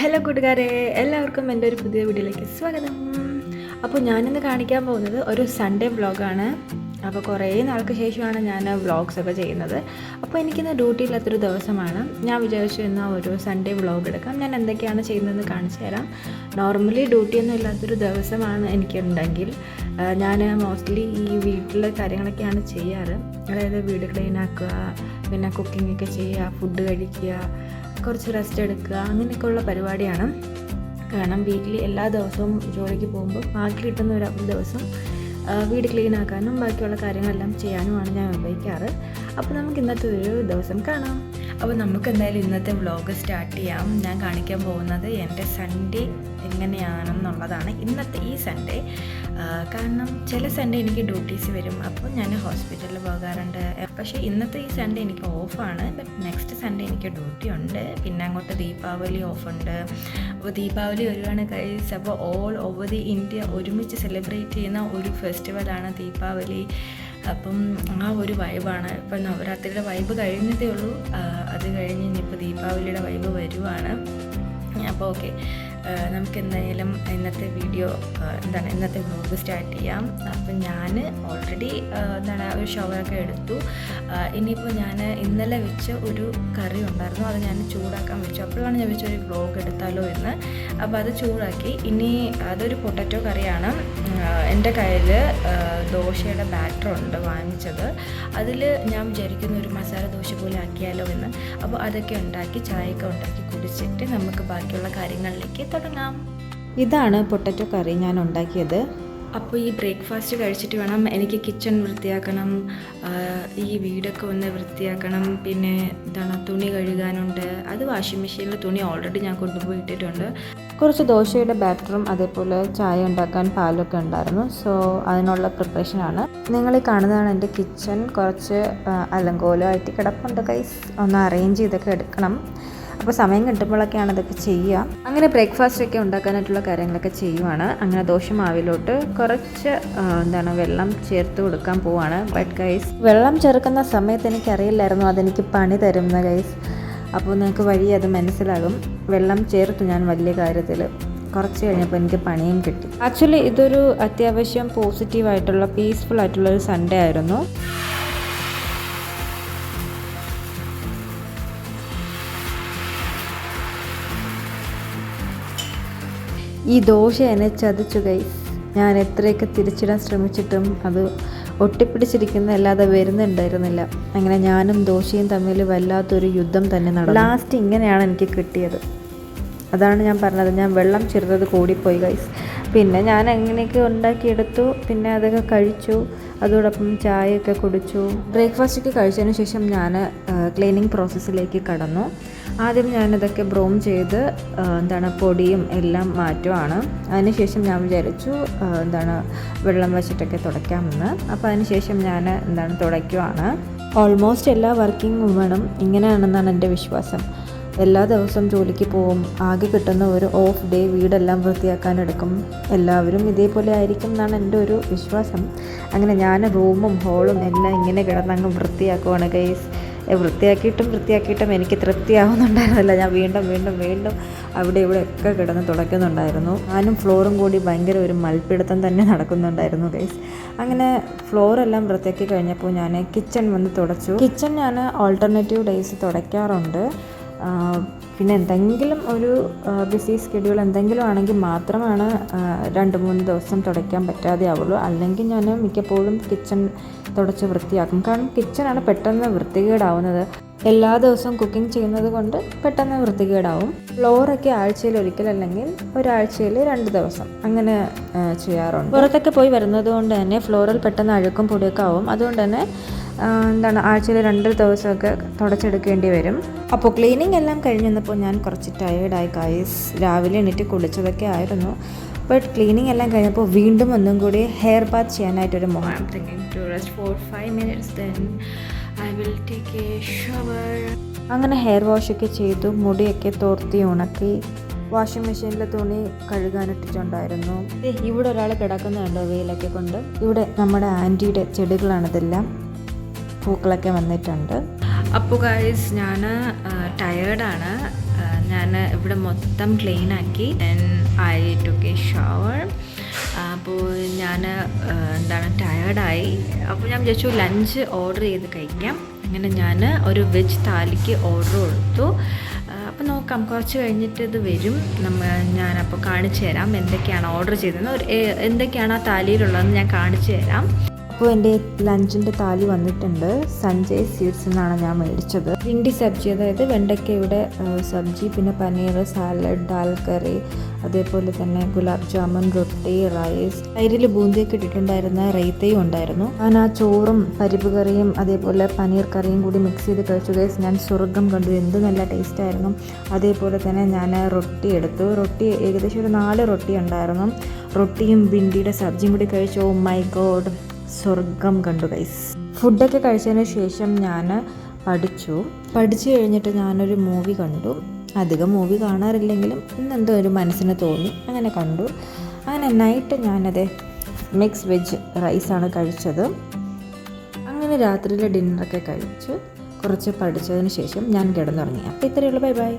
Hello കൂട്ടുകാരെ, എല്ലാവർക്കും എൻ്റെ ഒരു പുതിയ വീഡിയോയിലേക്ക് സ്വാഗതം. അപ്പോൾ ഞാനിന്ന് കാണിക്കാൻ പോകുന്നത് ഒരു സൺഡേ വ്ളോഗാണ്. അപ്പോൾ കുറേ നാൾക്ക് ശേഷമാണ് ഞാൻ വ്ളോഗ്സൊക്കെ ചെയ്യുന്നത്. അപ്പോൾ എനിക്കിന്ന് ഡ്യൂട്ടി ഇല്ലാത്തൊരു ദിവസമാണ്. ഞാൻ വിചാരിച്ചു എന്നാൽ ഒരു സൺഡേ വ്ളോഗ് എടുക്കാം. ഞാൻ എന്തൊക്കെയാണ് ചെയ്യുന്നതെന്ന് കാണിച്ചു തരാം. നോർമലി ഡ്യൂട്ടിയൊന്നും ഇല്ലാത്തൊരു ദിവസമാണ് എനിക്കുണ്ടെങ്കിൽ ഞാൻ മോസ്റ്റ്ലി ഈ വീട്ടിലെ കാര്യങ്ങളൊക്കെയാണ് ചെയ്യാറ്. അതായത് വീട് ക്ലീൻ ആക്കുക, പിന്നെ കുക്കിംഗ് ഒക്കെ ചെയ്യുക, ഫുഡ് കഴിക്കുക, കുറച്ച് റെസ്റ്റ് എടുക്കുക, അങ്ങനെയൊക്കെയുള്ള പരിപാടിയാണ്. കാരണം വീട്ടിൽ എല്ലാ ദിവസവും ജോലിക്ക് പോകുമ്പോൾ ബാക്കി കിട്ടുന്ന ഒരു ദിവസം വീട് ക്ലീൻ ആക്കാനും ബാക്കിയുള്ള കാര്യങ്ങളെല്ലാം ചെയ്യാനുമാണ് ഞാൻ ഉപയോഗിക്കാറ്. അപ്പോൾ നമുക്ക് ഇന്നത്തെ ഒരു ദിവസം കാണാം. അപ്പോൾ നമുക്ക് എന്തായാലും ഇന്നത്തെ വ്ളോഗ് സ്റ്റാർട്ട് ചെയ്യാം. ഞാൻ കാണിക്കാൻ പോകുന്നത് എൻ്റെ സൺഡേ എങ്ങനെയാണെന്നുള്ളതാണ്. ഇന്നത്തെ ഈ സൺഡേ കാരണം ചില സൺഡേ എനിക്ക് ഡ്യൂട്ടീസ് വരും, അപ്പോൾ ഞാൻ ഹോസ്പിറ്റലിൽ പോകാറുണ്ട്. പക്ഷേ ഇന്നത്തെ ഈ സൺഡേ എനിക്ക് ഓഫാണ്. ബട്ട് നെക്സ്റ്റ് സൺഡേ എനിക്ക് ഡ്യൂട്ടി ഉണ്ട്. പിന്നെ അങ്ങോട്ട് ദീപാവലി ഓഫുണ്ട്. അപ്പോൾ ദീപാവലി വരുവാണ് ഗൈസ്. അപ്പോൾ ഓൾ ഓവർ ദി ഇന്ത്യ ഒരുമിച്ച് സെലിബ്രേറ്റ് ചെയ്യുന്ന ഒരു ഫെസ്റ്റിവലാണ് ദീപാവലി. അപ്പം ആ ഒരു വൈബാണ്. ഇപ്പം നവരാത്രിയുടെ വൈബ് കഴിഞ്ഞതേ ഉള്ളൂ. അത് കഴിഞ്ഞ് ഇനിയിപ്പോൾ ദീപാവലിയുടെ വൈബ് വരുവാണ്. അപ്പോൾ ഓക്കെ, നമുക്ക് എന്തായാലും ഇന്നത്തെ ഇന്നത്തെ വ്ളോഗ് സ്റ്റാർട്ട് ചെയ്യാം. അപ്പം ഞാൻ ഓൾറെഡി ഒരു ഷവറൊക്കെ എടുത്തു. ഇനിയിപ്പോൾ ഞാൻ ഇന്നലെ വെച്ച ഒരു കറി ഉണ്ടായിരുന്നു, അത് ഞാൻ ചൂടാക്കാൻ വെച്ചു. അപ്പോഴാണ് ഞാൻ വെച്ചൊരു വ്ളോഗ് എടുത്താലോ എന്ന്. അപ്പോൾ അത് ചൂടാക്കി. ഇനി അതൊരു പൊട്ടറ്റോ കറിയാണ്. എൻ്റെ കയ്യിൽ ദോശയുടെ ബാറ്ററുണ്ട് വാങ്ങിച്ചത്. അതിൽ ഞാൻ വിചാരിക്കുന്ന ഒരു മസാല ദോശ പോലെ ആക്കിയാലോ എന്ന്. അപ്പോൾ അതൊക്കെ ഉണ്ടാക്കി ചായയൊക്കെ ഉണ്ടാക്കി കുടിച്ചിട്ട് നമുക്ക് ബാക്കിയുള്ള കാര്യങ്ങളിലേക്ക് തുടങ്ങാം. ഇതാണ് പൊട്ടറ്റോ കറി ഞാൻ ഉണ്ടാക്കിയത്. അപ്പോൾ ഈ ബ്രേക്ക്ഫാസ്റ്റ് കഴിച്ചിട്ട് വേണം എനിക്ക് കിച്ചൺ വൃത്തിയാക്കണം, ഈ വീടൊക്കെ ഒന്ന് വൃത്തിയാക്കണം. പിന്നെ തുണി കഴുകാനുണ്ട്. അത് വാഷിംഗ് മെഷീനിൽ തുണി ഓൾറെഡി ഞാൻ കൊണ്ടുപോയി ഇട്ടിട്ടുണ്ട്. കുറച്ച് ദോശയുടെ ബാറ്ററും അതേപോലെ ചായ ഉണ്ടാക്കാൻ പാലൊക്കെ ഉണ്ടായിരുന്നു. സോ അതിനുള്ള പ്രിപ്പറേഷനാണ്. നിങ്ങൾ ഈ കാണുന്നതാണ് എൻ്റെ കിച്ചൺ. കുറച്ച് അലങ്കോലമായിട്ട് കിടപ്പുണ്ട് ഗൈസ്. ഒന്ന് അറേഞ്ച് ചെയ്തൊക്കെ എടുക്കണം. അപ്പോൾ സമയം കിട്ടുമ്പോഴൊക്കെയാണ് ഇതൊക്കെ ചെയ്യുക. അങ്ങനെ ബ്രേക്ക്ഫാസ്റ്റൊക്കെ ഉണ്ടാക്കാനായിട്ടുള്ള കാര്യങ്ങളൊക്കെ ചെയ്യുവാണ്. അങ്ങനെ ദോശ മാവിലോട്ട് കുറച്ച് വെള്ളം ചേർത്ത് കൊടുക്കാൻ പോവാണ്. ബട്ട് ഗൈസ്, വെള്ളം ചേർക്കുന്ന സമയത്ത് എനിക്കറിയില്ലായിരുന്നു അതെനിക്ക് പണി തരുന്ന ഗൈസ്. അപ്പോൾ നിങ്ങൾക്ക് വഴി അത് മനസ്സിലാകും. വെള്ളം ചേർത്തു ഞാൻ വലിയ കാര്യത്തിൽ. കുറച്ച് കഴിഞ്ഞപ്പോൾ എനിക്ക് പണിയും കിട്ടി. ആക്ച്വലി ഇതൊരു അത്യാവശ്യം പോസിറ്റീവായിട്ടുള്ള പീസ്ഫുൾ ആയിട്ടുള്ളൊരു സൺഡേ ആയിരുന്നു. ഈ ദോശ എന്നെ ചതിച്ചു ഗൈസ്. ഞാൻ എത്രയൊക്കെ തിരിച്ചിടാൻ ശ്രമിച്ചിട്ടും അത് ഒട്ടിപ്പിടിച്ചിരിക്കുന്നതല്ലാതെ വരുന്നുണ്ടായിരുന്നില്ല. അങ്ങനെ ഞാനും ദോശയും തമ്മിൽ വല്ലാത്തൊരു യുദ്ധം തന്നെ നടന്നു. ലാസ്റ്റ് ഇങ്ങനെയാണ് എനിക്ക് കിട്ടിയത്. അതാണ് ഞാൻ പറഞ്ഞത്, ഞാൻ വെള്ളം ചേർത്തത് കൂടിപ്പോയി ഗൈസ്. പിന്നെ ഞാൻ എങ്ങനെയൊക്കെ ഉണ്ടാക്കിയെടുത്തു. പിന്നെ അതൊക്കെ കഴിച്ചു. അതോടൊപ്പം ചായയൊക്കെ കുടിച്ചു. ബ്രേക്ക്ഫാസ്റ്റൊക്കെ കഴിച്ചതിന് ശേഷം ഞാൻ ക്ലീനിങ് പ്രോസസ്സിലേക്ക് കടന്നു. ആദ്യം ഞാനിതൊക്കെ ബ്രൂം ചെയ്ത് പൊടിയും എല്ലാം മാറ്റുവാണ്. അതിനുശേഷം ഞാൻ വിചാരിച്ചു വെള്ളം വെച്ചിട്ടൊക്കെ തുടയ്ക്കാമെന്ന്. അപ്പോൾ അതിനുശേഷം ഞാൻ തുടയ്ക്കുവാണ്. ഓൾമോസ്റ്റ് എല്ലാ വർക്കിംഗ് വുമണും ഇങ്ങനെയാണെന്നാണ് എൻ്റെ വിശ്വാസം. എല്ലാ ദിവസവും ജോലിക്ക് പോവും. ആകെ കിട്ടുന്ന ഒരു ഓഫ് ഡേ വീടെല്ലാം വൃത്തിയാക്കാനെടുക്കും. എല്ലാവരും ഇതേപോലെ ആയിരിക്കും എന്നാണ് എൻ്റെ ഒരു വിശ്വാസം. അങ്ങനെ ഞാൻ റൂമും ഹോളും എല്ലാം ഇങ്ങനെ കിടന്നങ്ങ് വൃത്തിയാക്കുവാണ് ഗൈസ്. വൃത്തിയാക്കിയിട്ടും എനിക്ക് തൃപ്തിയാവുന്നുണ്ടായിരുന്നില്ല. ഞാൻ വീണ്ടും അവിടെ ഇവിടെ ഒക്കെ കിടന്ന് തുടയ്ക്കുന്നുണ്ടായിരുന്നു. ഞാനും ഫ്ലോറും കൂടി ഭയങ്കര ഒരു മൽപ്പിടുത്തം തന്നെ നടക്കുന്നുണ്ടായിരുന്നു ഗൈസ്. അങ്ങനെ ഫ്ലോറെല്ലാം വൃത്തിയാക്കി കഴിഞ്ഞപ്പോൾ ഞാൻ കിച്ചൺ വന്ന് തുടച്ചു. കിച്ചൺ ഞാൻ ഓൾട്ടർനേറ്റീവ് ഡേയ്സ് തുടയ്ക്കാറുണ്ട്. പിന്നെ എന്തെങ്കിലും ഒരു ബിസി സ്കെഡ്യൂൾ എന്തെങ്കിലും ആണെങ്കിൽ മാത്രമാണ് 2-3 ദിവസം തുടയ്ക്കാൻ പറ്റാതെ ആവുള്ളൂ. അല്ലെങ്കിൽ ഞാൻ മിക്കപ്പോഴും കിച്ചൺ തുടച്ച് വൃത്തിയാക്കും. കാരണം കിച്ചണാണ് പെട്ടെന്ന് വൃത്തികേടാവുന്നത്. എല്ലാ ദിവസവും കുക്കിംഗ് ചെയ്യുന്നത് കൊണ്ട് പെട്ടെന്ന് വൃത്തികേടാവും. ഫ്ലോറൊക്കെ ആഴ്ചയിൽ ഒരിക്കൽ അല്ലെങ്കിൽ ഒരാഴ്ചയിൽ 2 ദിവസം അങ്ങനെ ചെയ്യാറുണ്ട്. പുറത്തൊക്കെ പോയി വരുന്നത് കൊണ്ട് തന്നെ ഫ്ലോറിൽ പെട്ടെന്ന് അഴുക്കും പൊടിയൊക്കെ ആവും. അതുകൊണ്ട് തന്നെ ആഴ്ചയിൽ 2 ദിവസമൊക്കെ തുടച്ചെടുക്കേണ്ടി വരും. അപ്പോൾ ക്ലീനിങ് എല്ലാം കഴിഞ്ഞ് വന്നപ്പോൾ ഞാൻ കുറച്ച് ടയേർഡായി ഗൈസ്. രാവിലെ എണീറ്റ് കുളിച്ചതൊക്കെ ആയിരുന്നു. ബട്ട് ക്ലീനിങ് എല്ലാം കഴിഞ്ഞപ്പോൾ വീണ്ടും ഒന്നും കൂടി ഹെയർ ബാത്ത് ചെയ്യാനായിട്ടൊരു മോഹം. I'm thinking to rest for 5 minutes, then I will take a shower. അങ്ങനെ ഹെയർ വാഷൊക്കെ ചെയ്തു. മുടിയൊക്കെ തോർത്തി ഉണക്കി വാഷിംഗ് മെഷീനിൽ തുണി കഴുകാനിട്ടിട്ടുണ്ടായിരുന്നു. ഇവിടെ ഒരാൾ കിടക്കുന്നുണ്ടോ വെയിലൊക്കെ കൊണ്ട്. ഇവിടെ നമ്മുടെ ആൻറ്റിയുടെ ചെടികളാണിതെല്ലാം. പൂക്കളൊക്കെ വന്നിട്ടുണ്ട്. അപ്പോൾ ഗൈസ്, ഞാൻ ടയേർഡാണ്. ഞാൻ ഇവിടെ മൊത്തം ക്ലീൻ ആക്കി. I took A shower. അപ്പോൾ ഞാൻ ടയേർഡായി. അപ്പോൾ ഞാൻ വിചാരിച്ചു ലഞ്ച് ഓർഡർ ചെയ്ത് കഴിക്കാം. അങ്ങനെ ഞാൻ ഒരു വെജ് താലിക്ക് ഓർഡർ കൊടുത്തു. അപ്പോൾ നോക്കാം, കുറച്ച് കഴിഞ്ഞിട്ട് ഇത് വരും. ഞാനപ്പോൾ കാണിച്ചു തരാം എന്തൊക്കെയാണ് ഓർഡർ ചെയ്തതെന്ന്, എന്തൊക്കെയാണ് ആ താലിയിലുള്ളതെന്ന് ഞാൻ കാണിച്ചു തരാം. അപ്പോൾ എൻ്റെ ലഞ്ചിൻ്റെ താലി വന്നിട്ടുണ്ട്. സഞ്ജയ് സ്വീറ്റ്സ് എന്നാണ് ഞാൻ മേടിച്ചത്. ഭിൻഡി സബ്ജി, അതായത് വെണ്ടയ്ക്കയുടെ സബ്ജി, പിന്നെ പനീർ, സാലഡ്, ദാൽ കറി, അതേപോലെ തന്നെ ഗുലാബ് ജാമുൻ, റൊട്ടി, റൈസ്, തൈരിൽ ബൂന്തിയൊക്കെ ഇട്ടിട്ടുണ്ടായിരുന്ന റൈത്തയും ഉണ്ടായിരുന്നു. ഞാൻ ആ ചോറും പരിപ്പ് കറിയും അതേപോലെ പനീർ കറിയും കൂടി മിക്സ് ചെയ്ത് കഴിച്ചു ഗൈസ്. ഞാൻ സ്വർഗ്ഗം കണ്ടു, എന്ത് നല്ല ടേസ്റ്റ് ആയിരുന്നു. അതേപോലെ തന്നെ ഞാൻ റൊട്ടി എടുത്തു. റൊട്ടി ഏകദേശം ഒരു 4 റൊട്ടി ഉണ്ടായിരുന്നു. റൊട്ടിയും ഭിൻഡിയുടെ സബ്ജിയും കൂടി കഴിച്ചു. ഓ മൈ ഗോഡ്, സ്വർഗം കണ്ടു ഗൈസ്. ഫുഡൊക്കെ കഴിച്ചതിന് ശേഷം ഞാൻ പഠിച്ചു കഴിഞ്ഞിട്ട് ഞാനൊരു മൂവി കണ്ടു. അധികം മൂവി കാണാറില്ലെങ്കിലും ഇന്നെന്തോ ഒരു മനസ്സിന് തോന്നി, അങ്ങനെ കണ്ടു. അങ്ങനെ നൈറ്റ് ഞാനത് മിക്സ് വെജ് റൈസാണ് കഴിച്ചത്. അങ്ങനെ രാത്രിയിലെ ഡിന്നറൊക്കെ കഴിച്ച് കുറച്ച് പഠിച്ചതിന് ശേഷം ഞാൻ കിടന്നുറങ്ങി. അപ്പോൾ ഇത്രയേ ഉള്ളൂ. Bye bye.